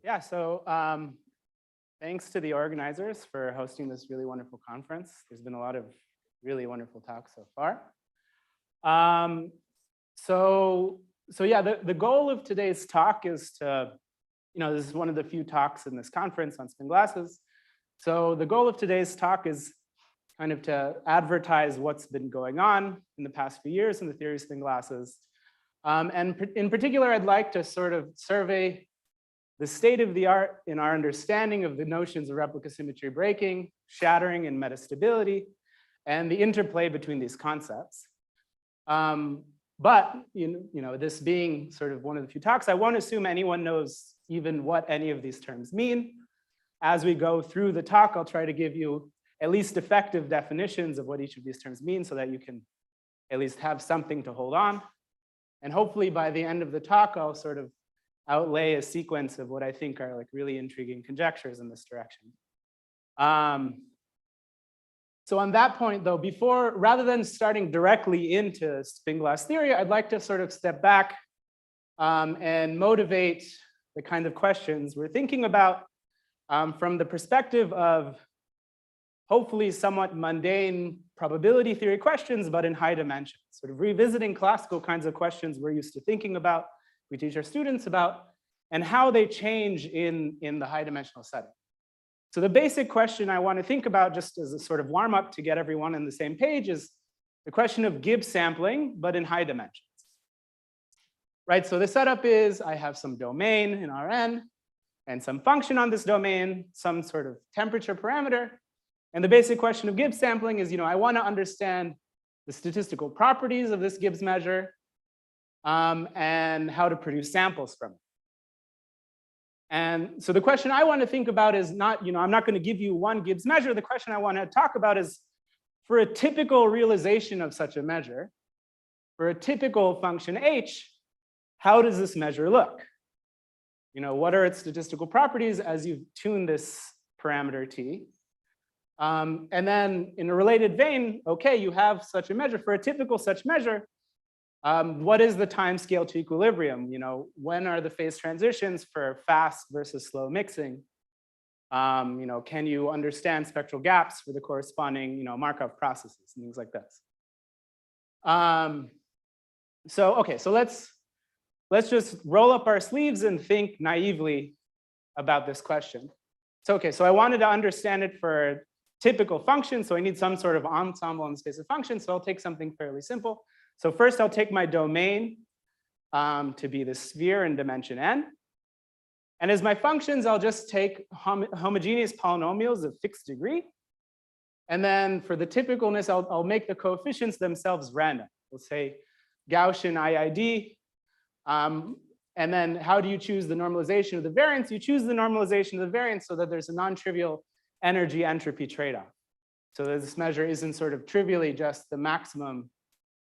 Yeah, so thanks to the organizers for hosting this really wonderful conference. There's been a lot of really wonderful talks so far. So yeah, the goal of today's talk is to, this is one of the few talks in this conference on spin glasses. So the goal of today's talk is kind of to advertise what's been going on in the past few years in the theory of spin glasses. And in particular, I'd like to sort of survey the state of the art in our understanding of the notions of replica symmetry breaking, shattering, and metastability, and the interplay between these concepts. But this being sort of one of the few talks, I won't assume anyone knows even what any of these terms mean. As we go through the talk, I'll try to give you at least effective definitions of what each of these terms mean so that you can at least have something to hold on. And hopefully by the end of the talk, I'll sort of outlay a sequence of what I think are like really intriguing conjectures in this direction. So on that point though, rather than starting directly into spin glass theory, I'd like to sort of step back and motivate the kind of questions we're thinking about from the perspective of hopefully somewhat mundane probability theory questions, but in high dimensions, sort of revisiting classical kinds of questions we're used to thinking about, we teach our students about, and how they change in the high dimensional setting. So the basic question I want to think about just as a sort of warm up to get everyone on the same page is the question of Gibbs sampling, but in high dimensions. Right, so the setup is I have some domain in Rn and some function on this domain, some sort of temperature parameter. And the basic question of Gibbs sampling is, I want to understand the statistical properties of this Gibbs measure and how to produce samples from it. And so the question I want to think about is not, I'm not going to give you one Gibbs measure. The question I want to talk about is for a typical realization of such a measure, for a typical function h, how does this measure look? What are its statistical properties as you've tuned this parameter t? And then in a related vein, okay, you have such a measure. For a typical such measure, what is the time scale to equilibrium? When are the phase transitions for fast versus slow mixing? Can you understand spectral gaps for the corresponding Markov processes and things like this? So let's just roll up our sleeves and think naively about this question. So I wanted to understand it for a typical function, so I need some sort of ensemble in the space of functions, so I'll take something fairly simple. So first I'll take my domain to be the sphere in dimension n. And as my functions, I'll just take homogeneous polynomials of fixed degree. And then for the typicalness, I'll make the coefficients themselves random. We'll say Gaussian IID. And then how do you choose the normalization of the variance? You choose the normalization of the variance so that there's a non-trivial energy entropy trade-off. So that this measure isn't sort of trivially just the maximum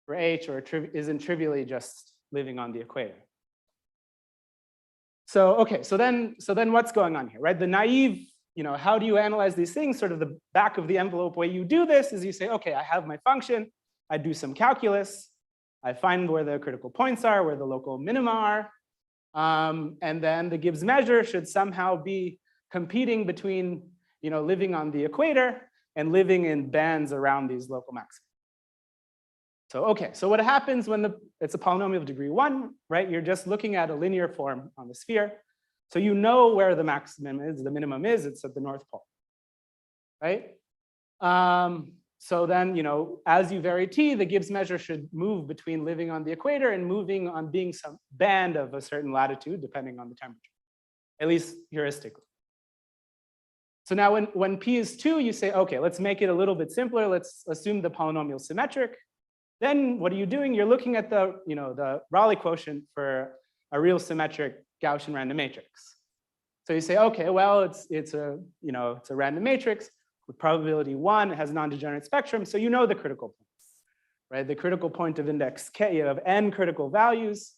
for h, or isn't trivially just living on the equator. So then what's going on here, right? The naive, how do you analyze these things? Sort of the back of the envelope way you do this is you say, okay, I have my function, I do some calculus, I find where the critical points are, where the local minima are, and then the Gibbs measure should somehow be competing between, living on the equator and living in bands around these local maxima. So what happens when it's a polynomial of degree 1, right? You're just looking at a linear form on the sphere. So you know where the maximum is, the minimum is, it's at the North Pole, right? So then, as you vary t, the Gibbs measure should move between living on the equator and moving on being some band of a certain latitude, depending on the temperature, at least heuristically. So now when p is 2, you say, okay, let's make it a little bit simpler. Let's assume the polynomial symmetric. Then what are you doing? You're looking at the Raleigh quotient for a real symmetric Gaussian random matrix. So you say, okay, well, it's a random matrix with probability 1. It has a non-degenerate spectrum, so you know the critical points, right? The critical point of index k, you have n critical values.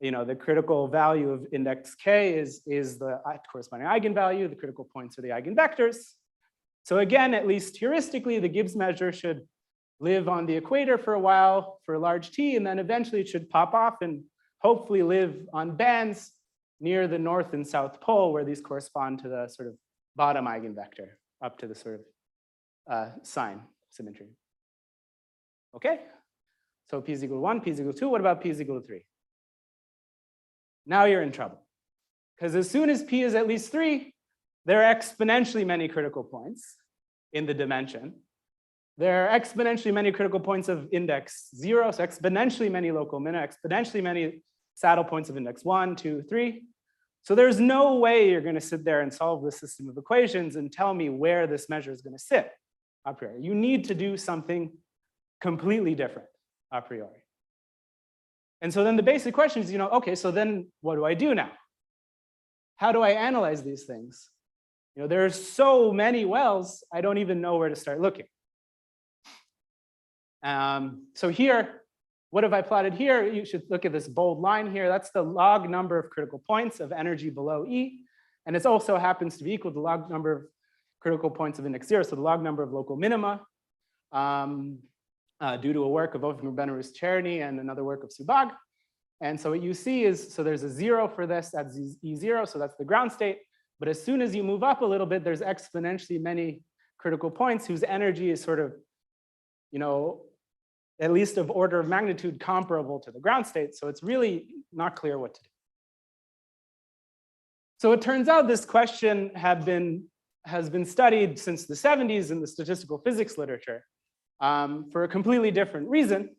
The critical value of index k is the corresponding eigenvalue. The critical points are the eigenvectors. So again, at least heuristically, the Gibbs measure should live on the equator for a while for a large t, and then eventually it should pop off and hopefully live on bands near the north and south pole, where these correspond to the sort of bottom eigenvector up to the sort of sign symmetry. Okay, so p is equal to 1, p is equal to 2. What about p is equal to 3? Now you're in trouble, because as soon as p is at least 3, there are exponentially many critical points in the dimension. There are exponentially many critical points of index 0, so exponentially many local minima, exponentially many saddle points of index 1, 2, 3. So there's no way you're going to sit there and solve this system of equations and tell me where this measure is going to sit a priori. You need to do something completely different a priori. And so then the basic question is, okay, so then what do I do now? How do I analyze these things? There are so many wells, I don't even know where to start looking. So here, what have I plotted here? You should look at this bold line here. That's the log number of critical points of energy below E. And it also happens to be equal to the log number of critical points of index 0, so the log number of local minima, due to a work of Ofer Zeitouni and another work of Subag. And so what you see is, so there's a 0 for this, that's E0, so that's the ground state. But as soon as you move up a little bit, there's exponentially many critical points whose energy is sort of, at least of order of magnitude comparable to the ground state. So it's really not clear what to do. So it turns out this question has been studied since the 70s in the statistical physics literature for a completely different reason.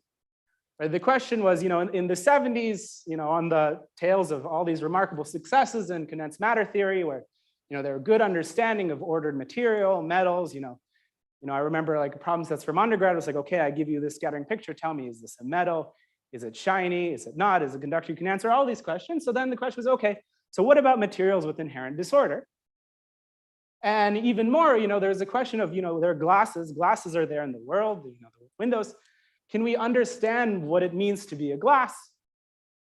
The question was, in the 70s, on the tails of all these remarkable successes in condensed matter theory, where there were good understanding of ordered material, metals, I remember like problem sets from undergrad was like, okay, I give you this scattering picture. Tell me, is this a metal? Is it shiny? Is it not? Is it conductor? You can answer all these questions. So then the question was, okay, so what about materials with inherent disorder? And even more, there's a question of, there are glasses. Glasses are there in the world, the windows. Can we understand what it means to be a glass?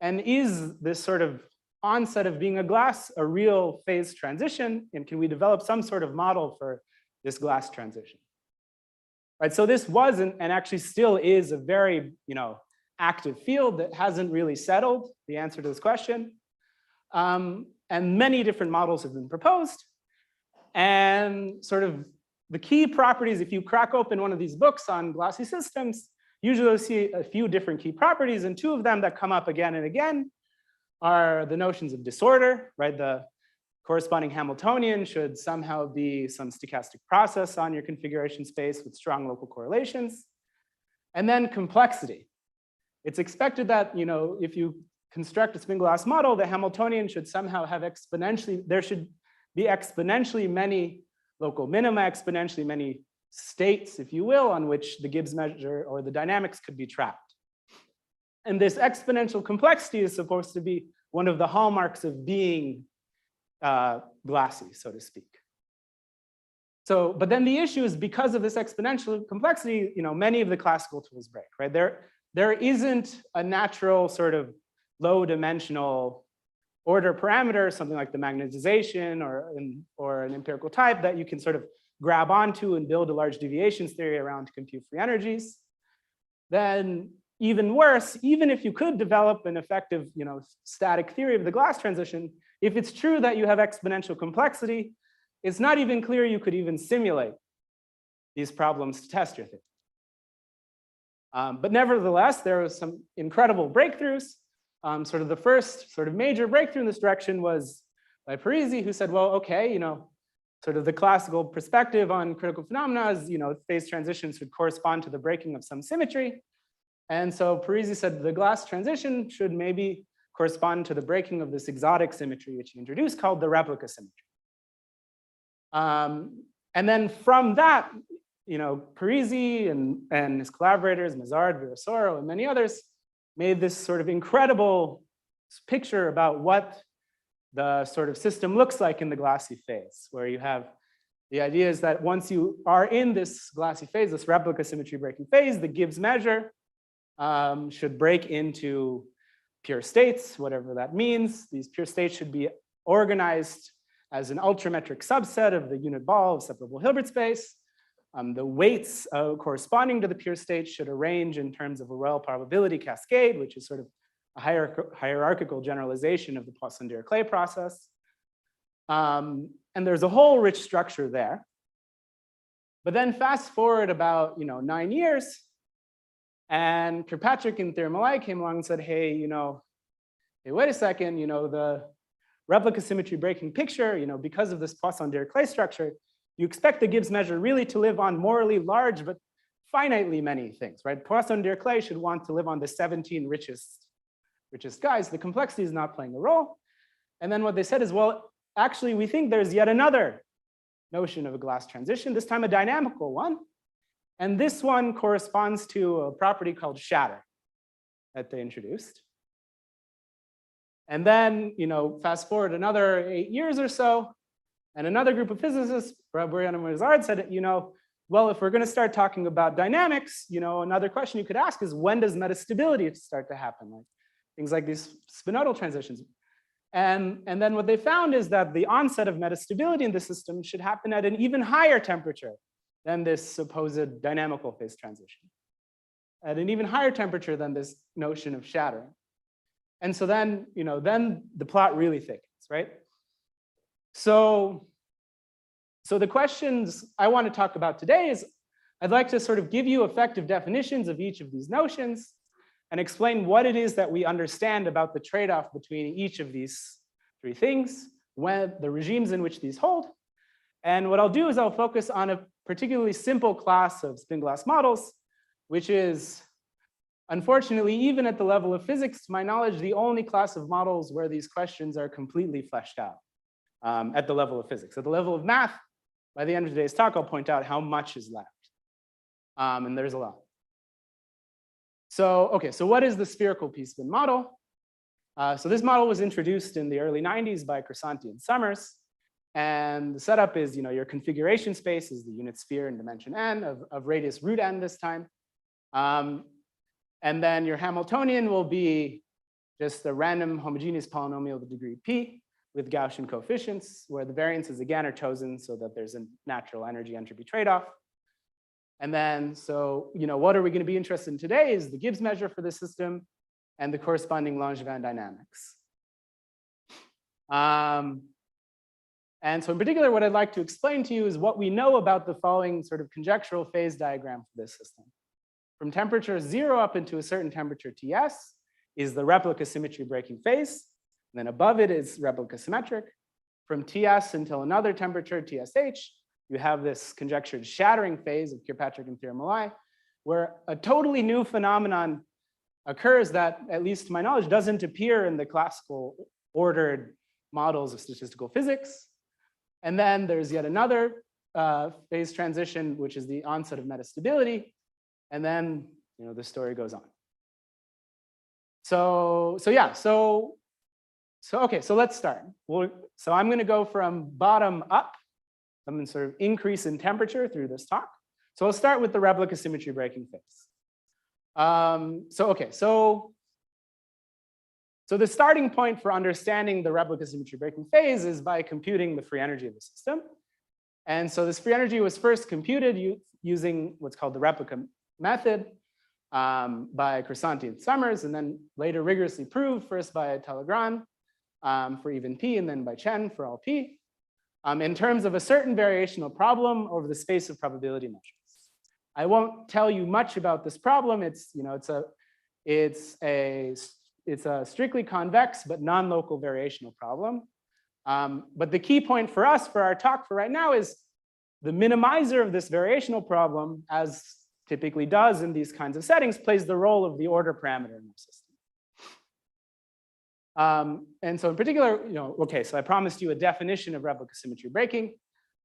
And is this sort of onset of being a glass a real phase transition? And can we develop some sort of model for this glass transition? Right, so this wasn't, and actually still is, a very active field that hasn't really settled the answer to this question. And many different models have been proposed. And sort of the key properties, if you crack open one of these books on glassy systems, usually you'll see a few different key properties, and two of them that come up again and again are the notions of disorder, right? The corresponding Hamiltonian should somehow be some stochastic process on your configuration space with strong local correlations. And then complexity. It's expected that, if you construct a spin glass model, the Hamiltonian should somehow have there should be exponentially many local minima, exponentially many states, if you will, on which the Gibbs measure or the dynamics could be trapped. And this exponential complexity is supposed to be one of the hallmarks of being glassy, so to speak. So, but then the issue is, because of this exponential complexity, many of the classical tools break, right? There isn't a natural sort of low dimensional order parameter, something like the magnetization or an empirical type that you can sort of grab onto and build a large deviations theory around to compute free energies. Then even worse, even if you could develop an effective static theory of the glass transition, if it's true that you have exponential complexity, it's not even clear you could even simulate these problems to test your theory. But nevertheless, there was some incredible breakthroughs. Sort of the first sort of major breakthrough in this direction was by Parisi, who said, well, okay, sort of the classical perspective on critical phenomena is, phase transitions should correspond to the breaking of some symmetry. And so Parisi said the glass transition should maybe correspond to the breaking of this exotic symmetry, which he introduced, called the replica symmetry. And then from that, Parisi and his collaborators, Mazard, Virasoro, and many others, made this sort of incredible picture about what the sort of system looks like in the glassy phase, where you have the idea is that once you are in this glassy phase, this replica symmetry breaking phase, the Gibbs measure should break into pure states, whatever that means. These pure states should be organized as an ultrametric subset of the unit ball of separable Hilbert space. The weights corresponding to the pure state should arrange in terms of a Royal probability cascade, which is sort of a hierarchical generalization of the Poisson-Dirichlet process. And there's a whole rich structure there. But then fast forward about 9 years, and Kirkpatrick and Thierry came along and said, hey, hey, wait a second, the replica symmetry breaking picture, because of this Poisson-Dirichlet structure, you expect the Gibbs measure really to live on morally large but finitely many things, right? Poisson-Dirichlet should want to live on the 17 richest guys. The complexity is not playing a role. And then what they said is, well, actually, we think there's yet another notion of a glass transition, this time a dynamical one. And this one corresponds to a property called shattering that they introduced. And then, fast forward another 8 years or so, and another group of physicists, Brian and Mazard, said, well, if we're going to start talking about dynamics, another question you could ask is, when does metastability start to happen? Like things like these spinodal transitions. And then what they found is that the onset of metastability in the system should happen at an even higher temperature than this supposed dynamical phase transition, at an even higher temperature than this notion of shattering. And so then, then the plot really thickens, right? So the questions I want to talk about today is, I'd like to sort of give you effective definitions of each of these notions and explain what it is that we understand about the trade-off between each of these three things, when the regimes in which these hold. And what I'll do is I'll focus on a particularly simple class of spin glass models, which is, unfortunately, even at the level of physics, to my knowledge, the only class of models where these questions are completely fleshed out at the level of physics. At the level of math, by the end of today's talk, I'll point out how much is left. And there's a lot. So, okay, so what is the spherical p-spin model? So this model was introduced in the early 90s by Crisanti and Summers. And the setup is, your configuration space is the unit sphere in dimension n of radius root n this time. And then your Hamiltonian will be just a random homogeneous polynomial of degree p with Gaussian coefficients, where the variances again are chosen so that there's a natural energy entropy trade-off. And then, so, what are we going to be interested in today is the Gibbs measure for the system and the corresponding Langevin dynamics. And so in particular, what I'd like to explain to you is what we know about the following sort of conjectural phase diagram for this system. From temperature 0 up into a certain temperature Ts is the replica symmetry breaking phase. And then above it is replica symmetric. From Ts until another temperature, TSH, you have this conjectured shattering phase of Kirkpatrick and Thierry, where a totally new phenomenon occurs that, at least to my knowledge, doesn't appear in the classical ordered models of statistical physics. And then there's yet another phase transition, which is the onset of metastability. And then, the story goes on. So okay, so let's start. So I'm going to go from bottom up. I'm going to sort of increase in temperature through this talk. So I'll start with the replica symmetry breaking phase. So the starting point for understanding the replica symmetry breaking phase is by computing the free energy of the system. And so this free energy was first computed using what's called the replica method by Crisanti and Summers, and then later rigorously proved first by Talleyrand for even p, and then by Chen for all p, in terms of a certain variational problem over the space of probability measures. I won't tell you much about this problem. It's a strictly convex but non-local variational problem. But the key point for us for our talk for right now is the minimizer of this variational problem, as typically does in these kinds of settings, plays the role of the order parameter in the system. And so in particular, okay, so I promised you a definition of replica symmetry breaking.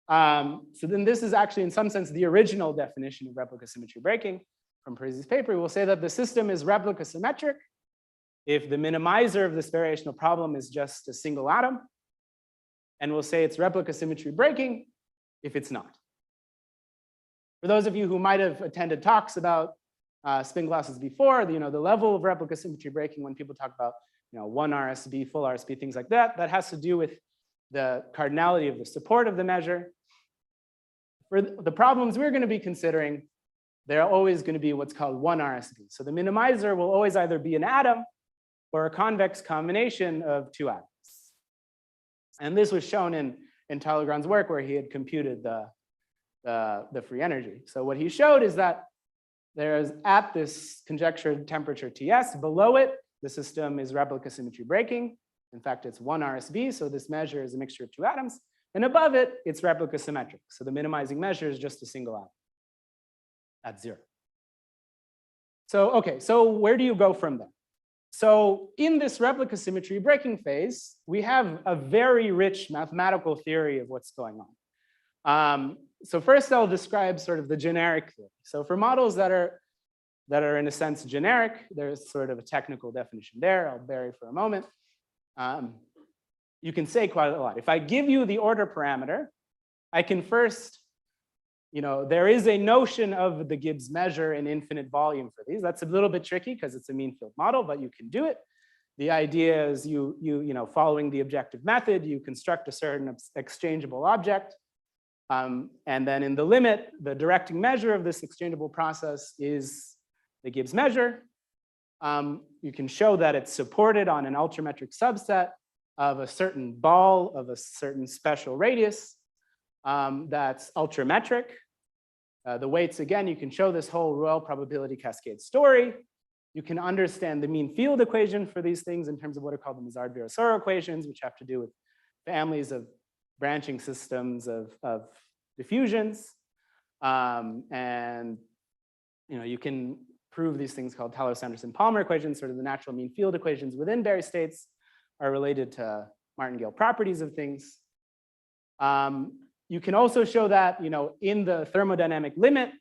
So then this is actually in some sense the original definition of replica symmetry breaking from Parisi's paper. We'll say that the system is replica symmetric if the minimizer of this variational problem is just a single atom. And we'll say it's replica symmetry breaking if it's not. For those of you who might have attended talks about spin glasses before, the level of replica symmetry breaking, when people talk about 1 RSB, full RSB, things like that, that has to do with the cardinality of the support of the measure. For the problems we're going to be considering, they're always going to be what's called 1 RSB. So the minimizer will always either be an atom or a convex combination of two atoms. And this was shown in Talleyrand's work where he had computed the free energy. So what he showed is that there's at this conjectured temperature Ts, below it, the system is replica symmetry breaking. In fact, it's 1 RSV, so this measure is a mixture of two atoms. And above it, it's replica symmetric. So the minimizing measure is just a single atom at 0. So, okay, so where do you go from there? So in this replica symmetry breaking phase, we have a very rich mathematical theory of what's going on. So first I'll describe sort of the generic theory. So for models that are in a sense generic, there's sort of a technical definition there. I'll bury for a moment. You can say quite a lot. If I give you the order parameter, I can first, there is a notion of the Gibbs measure in infinite volume for these. That's a little bit tricky because it's a mean field model, but you can do it. The idea is following the objective method, you construct a certain exchangeable object. And then in the limit, the directing measure of this exchangeable process is the Gibbs measure. You can show that it's supported on an ultrametric subset of a certain ball of a certain special radius that's ultrametric. The weights, again, you can show this whole Royal probability cascade story. You can understand the mean field equation for these things in terms of what are called the Mazard-Virasoro equations, which have to do with families of branching systems of diffusions. And you can prove these things called Talos-Anderson-Palmer equations, sort of the natural mean field equations within Berry states are related to martingale properties of things. You can also show that in the thermodynamic limit,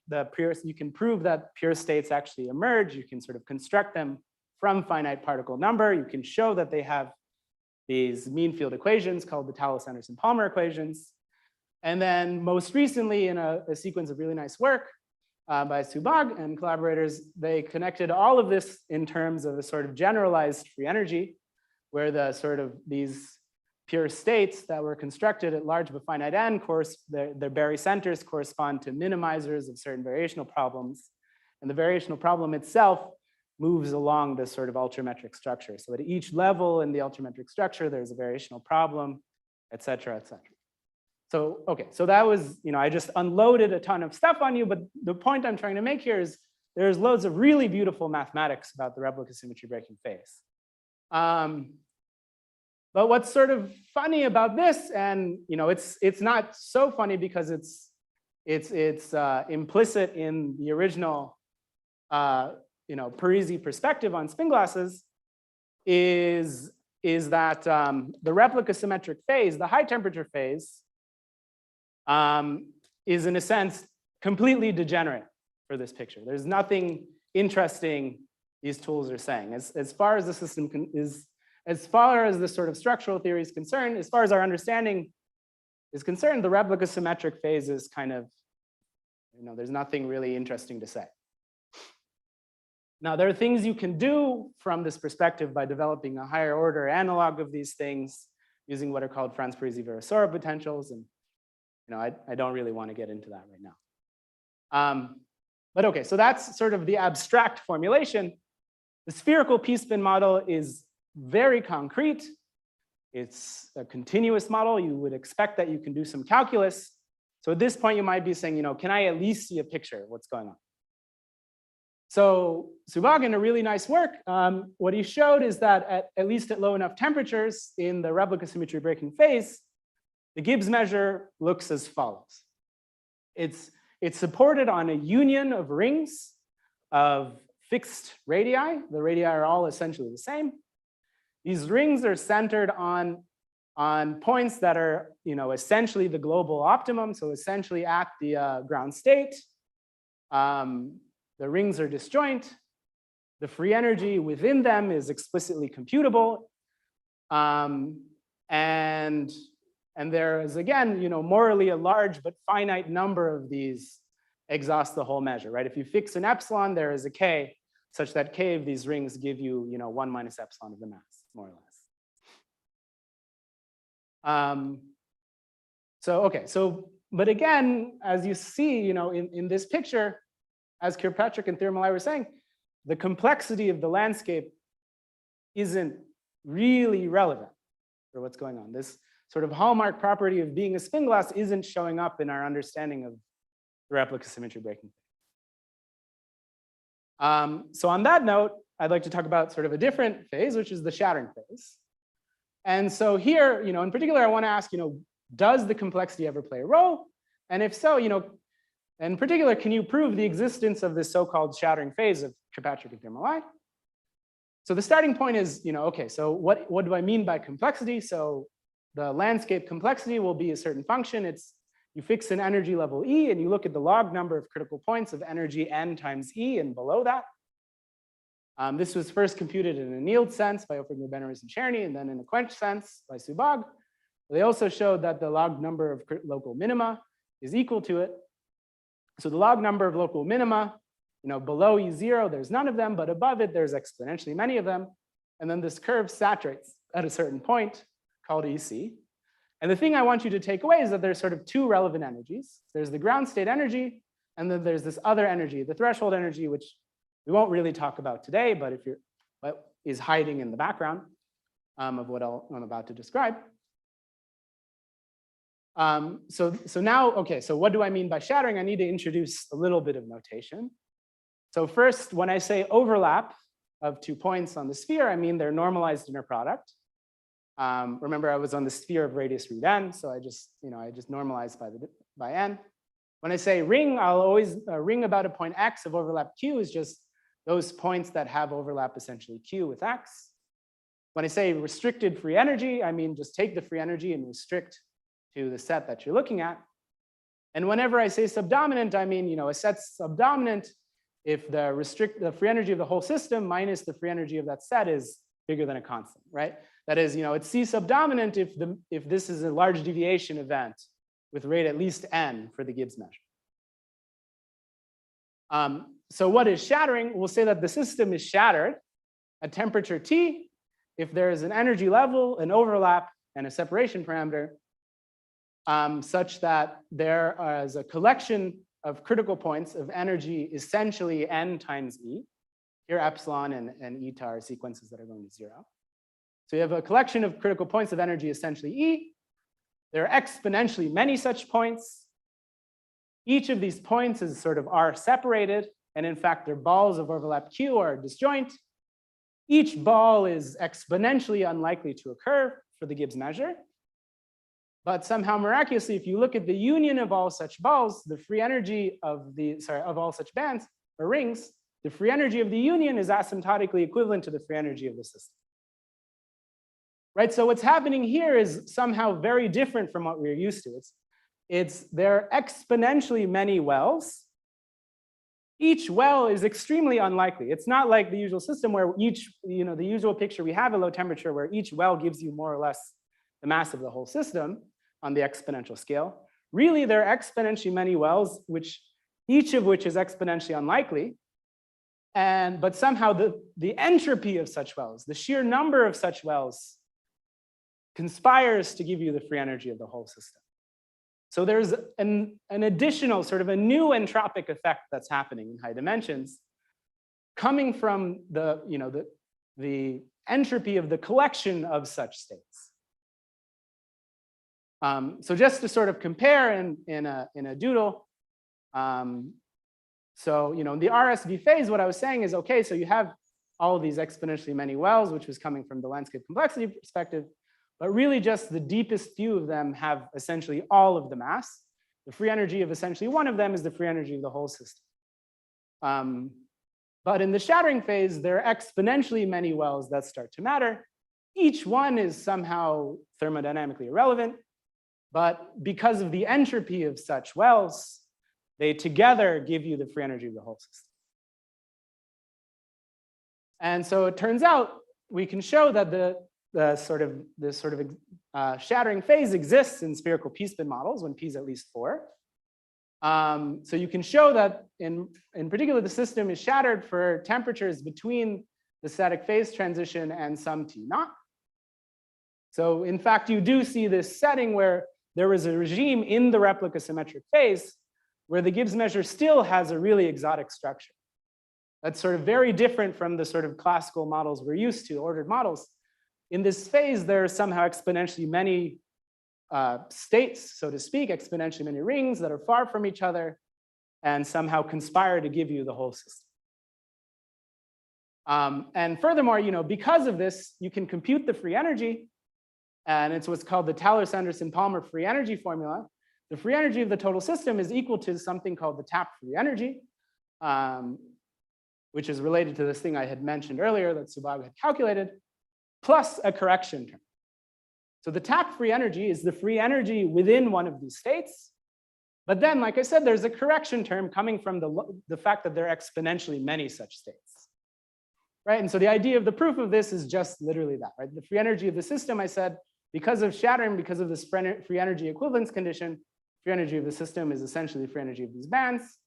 you can prove that pure states actually emerge. You can sort of construct them from finite particle number. You can show that they have these mean field equations called the Talos-Anderson-Palmer equations. And then most recently in a sequence of really nice work by Subag and collaborators, they connected all of this in terms of a sort of generalized free energy, where the sort of these pure states that were constructed at large but finite n, their Berry centers correspond to minimizers of certain variational problems. And the variational problem itself moves along this sort of ultrametric structure. So at each level in the ultrametric structure, there's a variational problem, et cetera, et cetera. So, okay, so that was, I just unloaded a ton of stuff on you, but the point I'm trying to make here is there's loads of really beautiful mathematics about the replica symmetry breaking phase. But what's sort of funny about this, and it's not so funny because it's implicit in the original Parisi perspective on spin glasses, is that the replica symmetric phase, the high temperature phase, is in a sense completely degenerate for this picture. There's nothing interesting these tools are saying. As far as the system as far as the sort of structural theory is concerned, as far as our understanding is concerned, the replica symmetric phase is kind of, there's nothing really interesting to say. Now, there are things you can do from this perspective by developing a higher order analog of these things using what are called Franz-Parisi-Virasoro potentials. And I don't really want to get into that right now. But okay, so that's sort of the abstract formulation. The spherical p-spin model is very concrete. It's a continuous model. You would expect that you can do some calculus. So at this point, you might be saying, can I at least see a picture of what's going on? So Subag, in a really nice work, what he showed is that at least at low enough temperatures in the replica symmetry breaking phase, the Gibbs measure looks as follows. It's supported on a union of rings of fixed radii. The radii are all essentially the same. These rings are centered on points that are essentially the global optimum, so essentially at the ground state. The rings are disjoint. The free energy within them is explicitly computable. And there is, again, morally a large but finite number of these exhaust the whole measure, right? If you fix an epsilon, there is a k, such that k of these rings give you, 1 minus epsilon of the mass, more or less. But again, as you see, in this picture, as Kirkpatrick and Thiermalai were saying, the complexity of the landscape isn't really relevant for what's going on. This sort of hallmark property of being a spin glass isn't showing up in our understanding of the replica symmetry breaking. So on that note, I'd like to talk about sort of a different phase, which is the shattering phase. And so here, in particular, I want to ask, does the complexity ever play a role? And if so, in particular, can you prove the existence of this so-called shattering phase of Kirkpatrick and Thermoli? So the starting point is, okay, so what do I mean by complexity? So the landscape complexity will be a certain function. You fix an energy level E, and you look at the log number of critical points of energy n times E and below that. This was first computed in a annealed sense by Ofer Zeitouni and Cherny, and then in a quenched sense by Subag. They also showed that the log number of local minima is equal to it. So the log number of local minima, below E0, there's none of them, but above it, there's exponentially many of them. And then this curve saturates at a certain point called EC. And the thing I want you to take away is that there's sort of two relevant energies. There's the ground state energy, and then there's this other energy, the threshold energy, which we won't really talk about today, but what is hiding in the background of what I'm about to describe. So now, okay, so what do I mean by shattering? I need to introduce a little bit of notation. So first, when I say overlap of 2 points on the sphere, I mean their normalized inner product. Remember, I was on the sphere of radius root n, so I just normalized by n. When I say ring, I'll always ring about a point x of overlap q is just those points that have overlap essentially q with x. When I say restricted free energy, I mean just take the free energy and restrict to the set that you're looking at. And whenever I say subdominant, I mean a set's subdominant if the free energy of the whole system minus the free energy of that set is bigger than a constant, right? That is, it's C subdominant if this is a large deviation event with rate at least n for the Gibbs measure. So what is shattering? We'll say that the system is shattered at temperature T if there is an energy level, an overlap, and a separation parameter such that there is a collection of critical points of energy essentially n times E. Here epsilon and eta are sequences that are going to 0. So you have a collection of critical points of energy essentially E. There are exponentially many such points. Each of these points is sort of R separated, and in fact, their balls of overlap Q are disjoint. Each ball is exponentially unlikely to occur for the Gibbs measure. But somehow miraculously, if you look at the union of all such balls, the free energy of all such bands or rings, the free energy of the union is asymptotically equivalent to the free energy of the system. Right, so what's happening here is somehow very different from what we're used to. There are exponentially many wells. Each well is extremely unlikely. It's not like the usual system where the usual picture we have at low temperature where each well gives you more or less the mass of the whole system on the exponential scale. Really, there are exponentially many wells, each of which is exponentially unlikely. But somehow the entropy of such wells, the sheer number of such wells, conspires to give you the free energy of the whole system. So there's an additional sort of a new entropic effect that's happening in high dimensions, coming from the entropy of the collection of such states. So just to sort of compare in a doodle, so in the RSV phase, what I was saying is, okay, so you have all of these exponentially many wells, which was coming from the landscape complexity perspective, but really just the deepest few of them have essentially all of the mass. The free energy of essentially one of them is the free energy of the whole system. But in the shattering phase, there are exponentially many wells that start to matter. Each one is somehow thermodynamically irrelevant, but because of the entropy of such wells, they together give you the free energy of the whole system. And so it turns out we can show that this sort of shattering phase exists in spherical p-spin models when p is at least 4. So you can show that in particular, the system is shattered for temperatures between the static phase transition and some T naught. So in fact, you do see this setting where there is a regime in the replica symmetric phase where the Gibbs measure still has a really exotic structure. That's sort of very different from the sort of classical models we're used to, ordered models. In this phase, there are somehow exponentially many states, so to speak, exponentially many rings that are far from each other and somehow conspire to give you the whole system. And furthermore, because of this, you can compute the free energy, and it's what's called the Taylor-Sanderson-Palmer free energy formula. The free energy of the total system is equal to something called the TAP free energy, which is related to this thing I had mentioned earlier that Subhroshekhar had calculated, plus a correction term. So the TAP free energy is the free energy within one of these states. But then, like I said, there's a correction term coming from the fact that there are exponentially many such states. Right? And so the idea of the proof of this is just literally that, right? The free energy of the system, I said, because of shattering, because of this free energy equivalence condition, free energy of the system is essentially the free energy of these bands.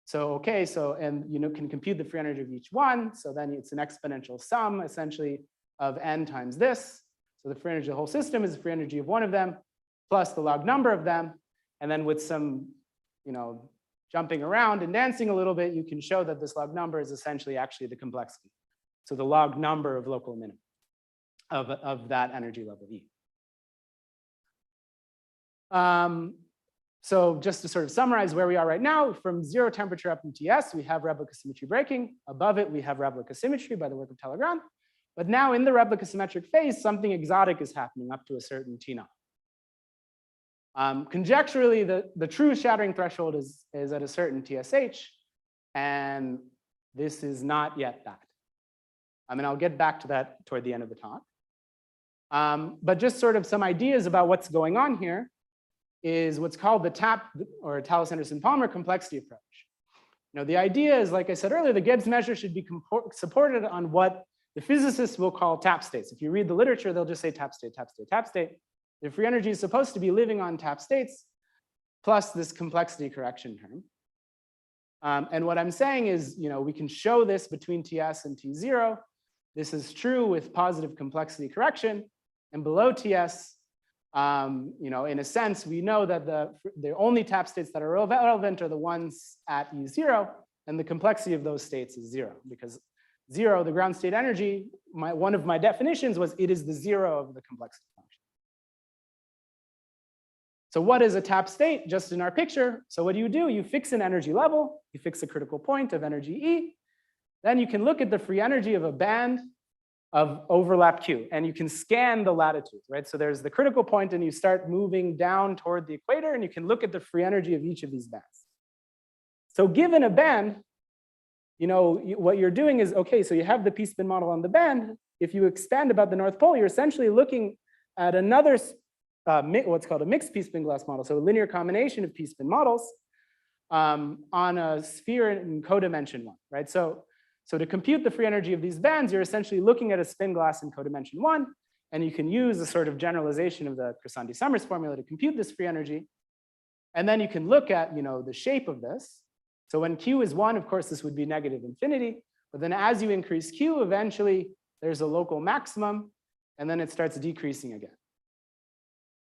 So, okay, so, and can compute the free energy of each one. So then it's an exponential sum, essentially, of n times this. So the free energy of the whole system is the free energy of one of them, plus the log number of them. And then with some, jumping around and dancing a little bit, you can show that this log number is essentially actually the complexity. So the log number of local minimum of that energy level E. So just to sort of summarize where we are right now, from 0 temperature up in TS, we have replica symmetry breaking. Above it, we have replica symmetry by the work of Talleyrand. But now in the replica symmetric phase, something exotic is happening up to a certain T0. Conjecturally, the true shattering threshold is at a certain TSH, and this is not yet that. I'll get back to that toward the end of the talk. But just sort of some ideas about what's going on here is what's called the TAP, or Taylor-Sanderson-Palmer complexity approach. The idea is, like I said earlier, the Gibbs measure should be supported on what the physicists will call TAP states. If you read the literature, they'll just say TAP state, TAP state, TAP state. The free energy is supposed to be living on TAP states plus this complexity correction term. And what I'm saying is, we can show this between TS and T0. This is true with positive complexity correction. And below TS, in a sense, we know that the only TAP states that are relevant are the ones at E0, and the complexity of those states is 0, because 0, the ground state energy, one of my definitions was it is the 0 of the complexity function. So what is a TAP state? Just in our picture. So what do? You fix an energy level, you fix a critical point of energy E, then you can look at the free energy of a band of overlap Q, and you can scan the latitudes, right? So there's the critical point, and you start moving down toward the equator, and you can look at the free energy of each of these bands. So given a band, what you're doing is, okay, so you have the p-spin model on the band. If you expand about the North Pole, you're essentially looking at another, what's called a mixed p-spin glass model, so a linear combination of p-spin models on a sphere in codimension 1, right? So to compute the free energy of these bands, you're essentially looking at a spin glass in codimension 1, and you can use a sort of generalization of the Crisanti-Summers formula to compute this free energy. And then you can look at the shape of this. So when Q is 1, of course, this would be negative infinity. But then as you increase Q, eventually there's a local maximum, and then it starts decreasing again.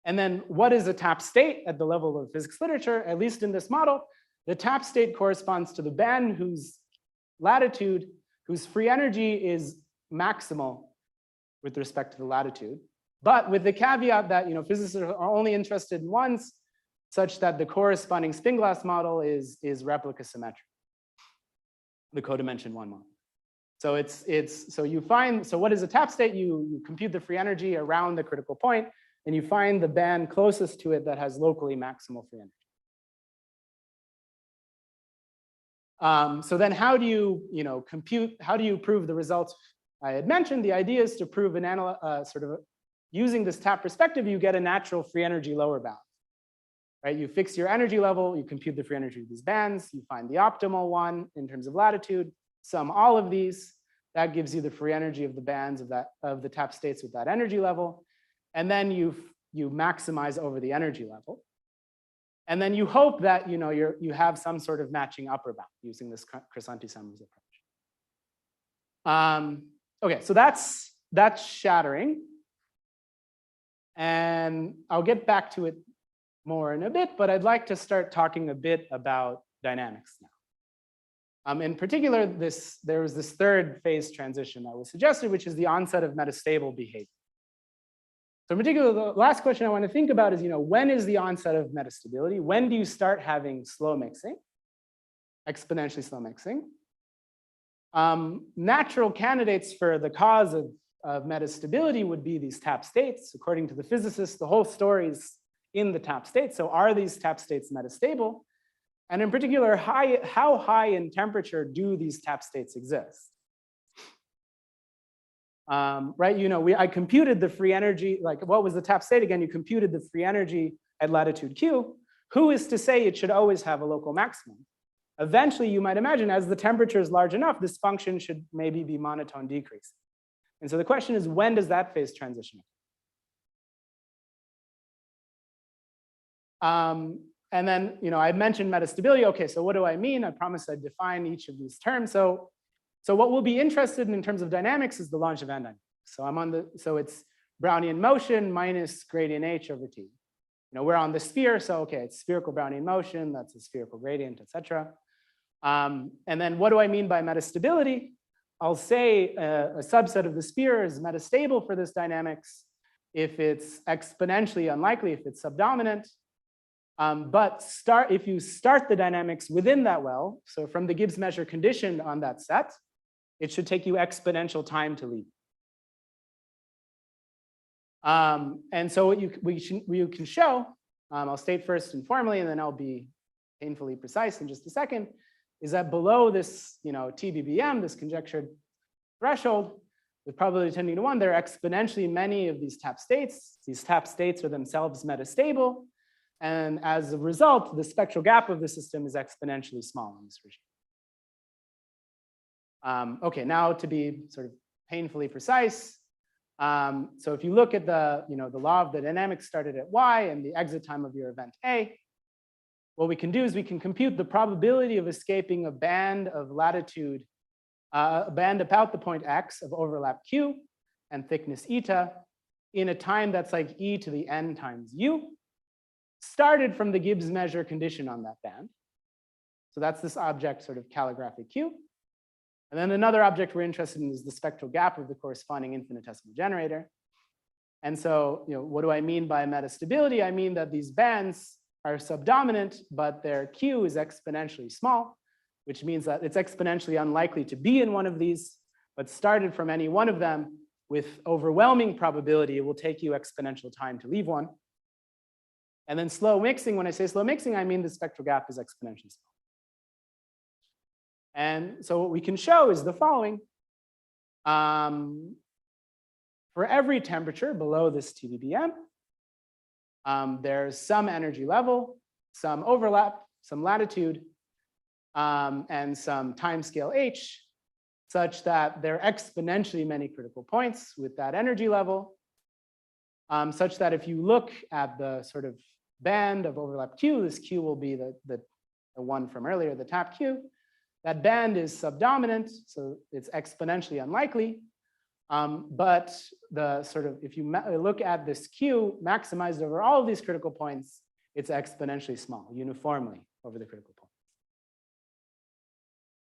And then what is a TAP state at the level of physics literature? At least in this model, the TAP state corresponds to the band whose latitude, whose free energy is maximal with respect to the latitude, but with the caveat that physicists are only interested in ones such that the corresponding spin glass model is replica symmetry, the codimension 1 model. So so what is a TAP state? You compute the free energy around the critical point, and you find the band closest to it that has locally maximal free energy. So then how do you compute, how do you prove the results I had mentioned? The idea is to prove an using this TAP perspective, you get a natural free energy lower bound. Right? You fix your energy level, you compute the free energy of these bands, you find the optimal one in terms of latitude, sum all of these, that gives you the free energy of the bands of the TAP states with that energy level. And then you maximize over the energy level. And then you hope that you have some sort of matching upper bound using this Crisanti-Summers approach. Okay, so that's shattering. And I'll get back to it more in a bit, but I'd like to start talking a bit about dynamics now. In particular, there was this third phase transition that was suggested, which is the onset of metastable behavior. So in particular, the last question I want to think about is, when is the onset of metastability? When do you start having slow mixing, exponentially slow mixing? Natural candidates for the cause of metastability would be these tap states. According to the physicists, the whole story is in the tap state. So are these tap states metastable? And in particular, how high in temperature do these tap states exist? Right, I computed the free energy, like what was the tap state again? You computed the free energy at latitude Q. Who is to say it should always have a local maximum? Eventually, you might imagine, as the temperature is large enough, this function should maybe be monotone decreasing. And so the question is, when does that phase transition occur? And then, I mentioned metastability. Okay, so what do I mean? I promised I'd define each of these terms. So what we'll be interested in terms of dynamics is the Langevin dynamics. So it's Brownian motion minus gradient h over t. We're on the sphere, so okay, it's spherical Brownian motion, that's a spherical gradient, etc. And then what do I mean by metastability? I'll say a subset of the sphere is metastable for this dynamics if it's exponentially unlikely, if it's subdominant. But if you start the dynamics within that well, so from the Gibbs measure conditioned on that set, it should take you exponential time to leave. And so what you can show, I'll state first informally, and then I'll be painfully precise in just a second, is that below this TBBM, this conjectured threshold, with probability tending to 1, there are exponentially many of these tap states. These tap states are themselves metastable. And as a result, the spectral gap of the system is exponentially small in this regime. Okay, now to be sort of painfully precise. So if you look at the law of the dynamics started at y and the exit time of your event A, what we can do is we can compute the probability of escaping a band of latitude, a band about the point x of overlap q and thickness eta in a time that's like e to the n times u, started from the Gibbs measure condition on that band. So that's this object sort of calligraphic q. And then another object we're interested in is the spectral gap of the corresponding infinitesimal generator. And so, what do I mean by metastability? I mean that these bands are subdominant, but their q is exponentially small, which means that it's exponentially unlikely to be in one of these, but started from any one of them with overwhelming probability, it will take you exponential time to leave one. And then slow mixing, when I say slow mixing, I mean the spectral gap is exponentially small. And so what we can show is the following. For every temperature below this TBBM, there's some energy level, some overlap, some latitude, and some time scale h, such that there are exponentially many critical points with that energy level, such that if you look at the sort of band of overlap q, this q will be the one from earlier, the tap q. That band is subdominant, so it's exponentially unlikely. But the sort of, if you look at this q maximized over all of these critical points, it's exponentially small, uniformly over the critical points.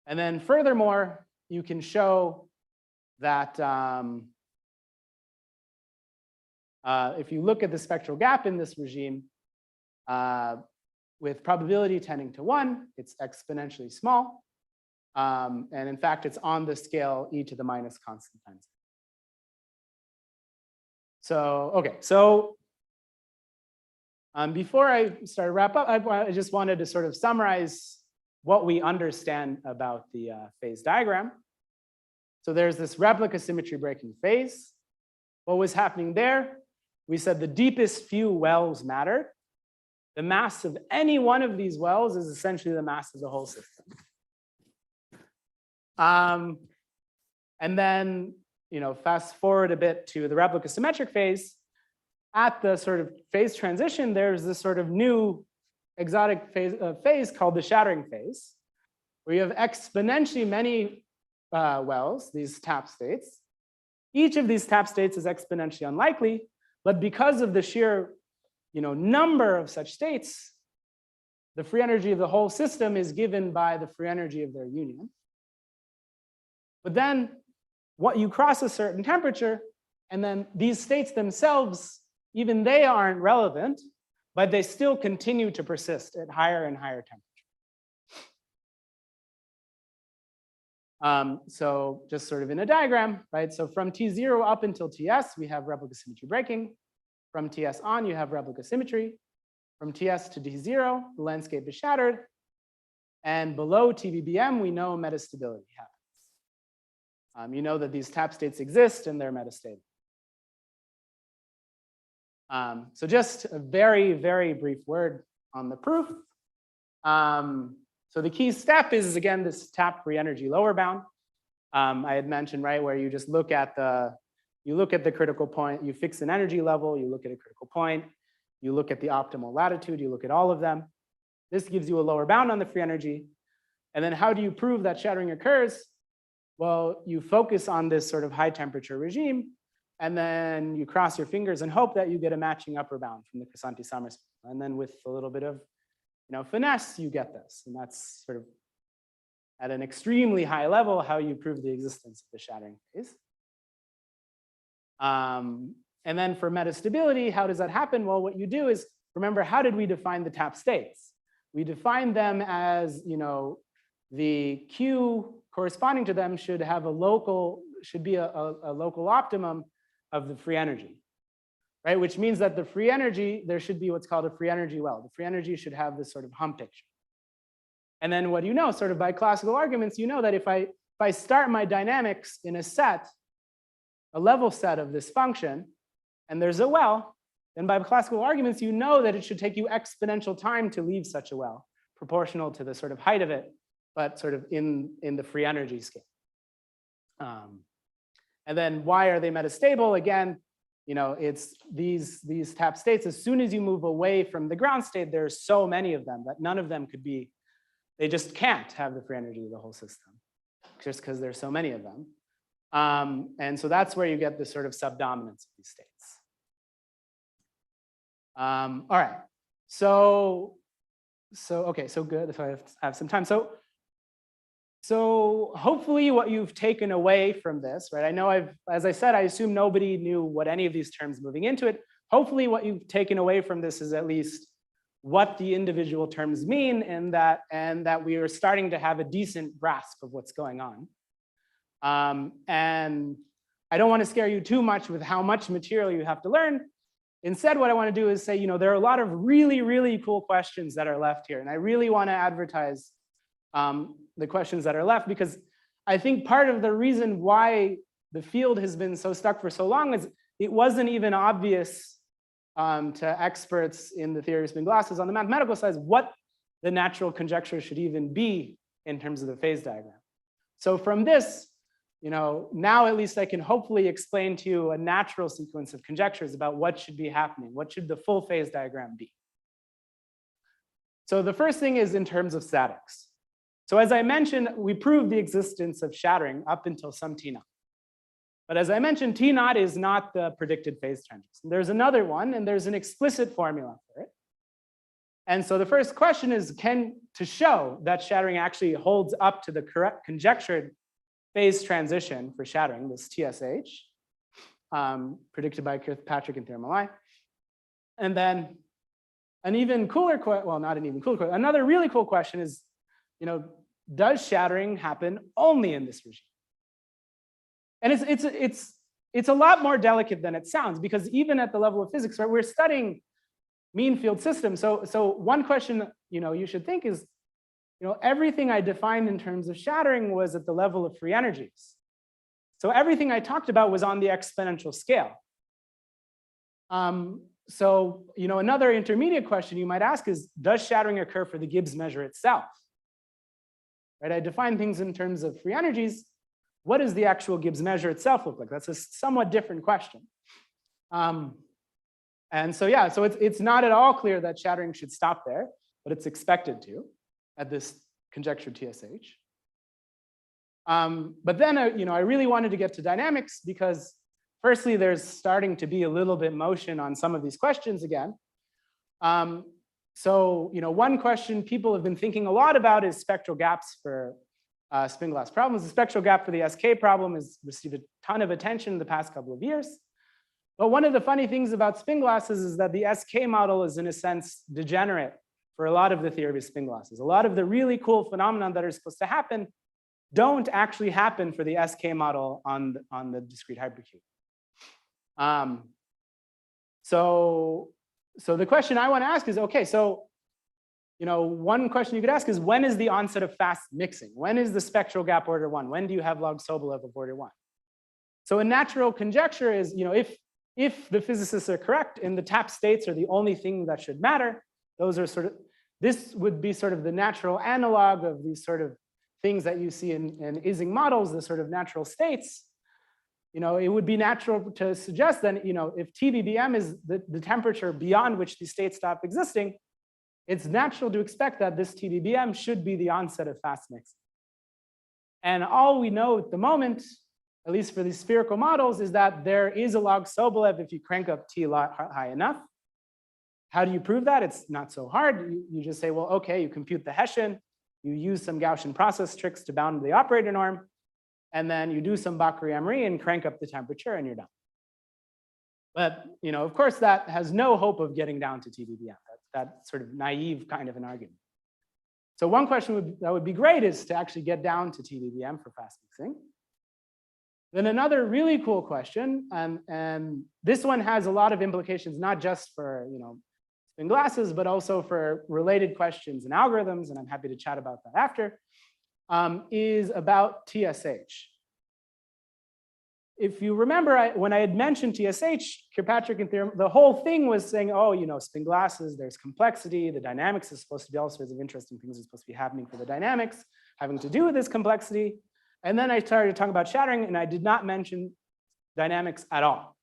And then furthermore, you can show that if you look at the spectral gap in this regime, with probability tending to 1, it's exponentially small. And in fact, it's on the scale e to the minus constant times. So, okay, so before I start to wrap up, I just wanted to sort of summarize what we understand about the phase diagram. So there's this replica symmetry breaking phase. What was happening there? We said the deepest few wells mattered. The mass of any one of these wells is essentially the mass of the whole system. And then, fast forward a bit to the replica symmetric phase. At the sort of phase transition, there's this sort of new exotic phase called the shattering phase, where you have exponentially many wells, these tap states. Each of these tap states is exponentially unlikely, but because of the sheer number of such states, the free energy of the whole system is given by the free energy of their union. But then what you cross a certain temperature, and then these states themselves, even they aren't relevant, but they still continue to persist at higher and higher temperatures. So just sort of in a diagram, right? So from T0 up until TS, we have replica symmetry breaking. From TS on, you have replica symmetry. From TS to T0, the landscape is shattered. And below TVBM, we know metastability happens. You know that these tap states exist and they're metastable. So just a very, very brief word on the proof. So the key step is, again, this tap free energy lower bound. I had mentioned, right, where you just look at the critical point, you fix an energy level, you look at a critical point, you look at the optimal latitude, you look at all of them. This gives you a lower bound on the free energy. And then how do you prove that shattering occurs? Well, you focus on this sort of high temperature regime, and then you cross your fingers and hope that you get a matching upper bound from the Crisanti-Summers. And then with a little bit of finesse, you get this. And that's sort of at an extremely high level how you prove the existence of the shattering phase. And then for metastability, how does that happen? Well, what you do is, remember, how did we define the tap states? We defined them as, the Q corresponding to them should have a local optimum of the free energy, right? Which means that the free energy, there should be what's called a free energy well. The free energy should have this sort of hump picture. And then what sort of by classical arguments, that if I start my dynamics in a level set of this function, and there's a well, then by classical arguments, that it should take you exponential time to leave such a well, proportional to the sort of height of it, but sort of in the free energy scale. And then why are they metastable? Again, it's these tap states. As soon as you move away from the ground state, there's so many of them that none of them could be, they just can't have the free energy of the whole system, just because there's so many of them. And so that's where you get the sort of subdominance of these states. All right, so okay, so good. So I have some time. So hopefully what you've taken away from this, right? I know as I said, I assume nobody knew what any of these terms moving into it. Hopefully what you've taken away from this is at least what the individual terms mean, and that we are starting to have a decent grasp of what's going on. And I don't want to scare you too much with how much material you have to learn. Instead, what I want to do is say, there are a lot of really, really cool questions that are left here. And I really want to advertise the questions that are left, because I think part of the reason why the field has been so stuck for so long is it wasn't even obvious to experts in the theory of spin glasses on the mathematical side what the natural conjecture should even be in terms of the phase diagram. So from this, now at least I can hopefully explain to you a natural sequence of conjectures about what should be happening. What should the full phase diagram be? So the first thing is in terms of statics. So as I mentioned, we proved the existence of shattering up until some T naught. But as I mentioned, T naught is not the predicted phase transition. There's another one, and there's an explicit formula for it. And so the first question is, to show that shattering actually holds up to the correct conjectured phase transition for shattering, this TSH, predicted by Kirkpatrick and Thierry. And then an even cooler question, well, not an even cooler question, another really cool question is, does shattering happen only in this regime? And it's a lot more delicate than it sounds, because even at the level of physics, right, we're studying mean field systems. So one question you should think is, everything I defined in terms of shattering was at the level of free energies. So everything I talked about was on the exponential scale. So another intermediate question you might ask is, does shattering occur for the Gibbs measure itself? Right, I define things in terms of free energies. What does the actual Gibbs measure itself look like? That's a somewhat different question. And so yeah, so it's not at all clear that shattering should stop there, but it's expected to at this conjectured TSH. But then I really wanted to get to dynamics, because firstly, there's starting to be a little bit motion on some of these questions again. So, one question people have been thinking a lot about is spectral gaps for spin glass problems. The spectral gap for the SK problem has received a ton of attention in the past couple of years. But one of the funny things about spin glasses is that the SK model is, in a sense, degenerate for a lot of the theory of spin glasses. A lot of the really cool phenomena that are supposed to happen don't actually happen for the SK model on the discrete hypercube. So the question I want to ask is, okay, so one question you could ask is, when is the onset of fast mixing? When is the spectral gap order 1? When do you have log Sobolev of order 1? So a natural conjecture is, if the physicists are correct and the TAP states are the only thing that should matter, those are this would be sort of the natural analog of these sort of things that you see in Ising models, the sort of natural states. It would be natural to suggest that, if TBBM is the temperature beyond which these states stop existing, it's natural to expect that this TBBM should be the onset of fast mixing. And all we know at the moment, at least for these spherical models, is that there is a log Sobolev if you crank up T a lot high enough. How do you prove that? It's not so hard. You just say, well, okay, you compute the Hessian, you use some Gaussian process tricks to bound the operator norm, and then you do some Bakary-Emery and crank up the temperature, and you're done. But of course, that has no hope of getting down to TBBM. That's sort of naive kind of an argument. So one question that would be great is to actually get down to TBBM for fast mixing. Then another really cool question, and this one has a lot of implications, not just for spin glasses, but also for related questions and algorithms, and I'm happy to chat about that after. Is about TSH. If you remember, when I had mentioned TSH, Kirkpatrick theorem, the whole thing was saying, oh, spin glasses, there's complexity, the dynamics is supposed to be all sorts of interesting things are supposed to be happening for the dynamics, having to do with this complexity. And then I started talking about shattering, and I did not mention dynamics at all.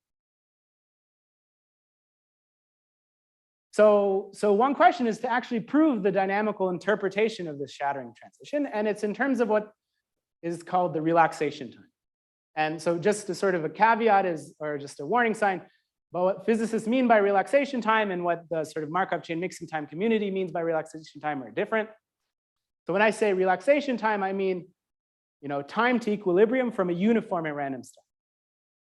So one question is to actually prove the dynamical interpretation of this shattering transition, and it's in terms of what is called the relaxation time. And so just a sort of a caveat or just a warning sign, but what physicists mean by relaxation time and what the sort of Markov chain mixing time community means by relaxation time are different. So when I say relaxation time, I mean time to equilibrium from a uniform at random start.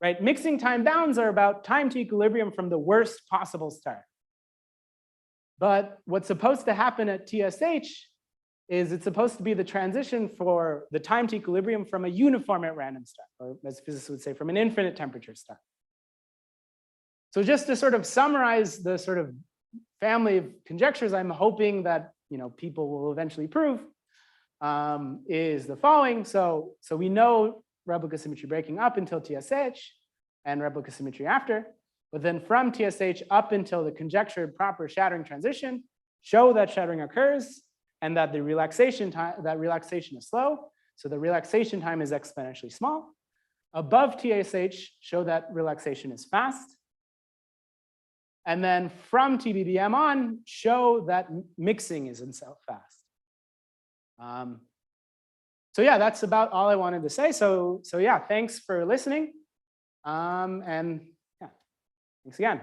Right? Mixing time bounds are about time to equilibrium from the worst possible start. But what's supposed to happen at TSH is it's supposed to be the transition for the time to equilibrium from a uniform at random start, or as physicists would say, from an infinite temperature start. So just to sort of summarize the sort of family of conjectures I'm hoping that people will eventually prove is the following. So we know replica symmetry breaking up until TSH and replica symmetry after. But then from TSH up until the conjectured proper shattering transition, show that shattering occurs and that the relaxation is slow. So the relaxation time is exponentially small. Above TSH, show that relaxation is fast. And then from TBBM on, show that mixing is itself fast. So yeah, that's about all I wanted to say. So yeah, thanks for listening. And yeah, thanks again.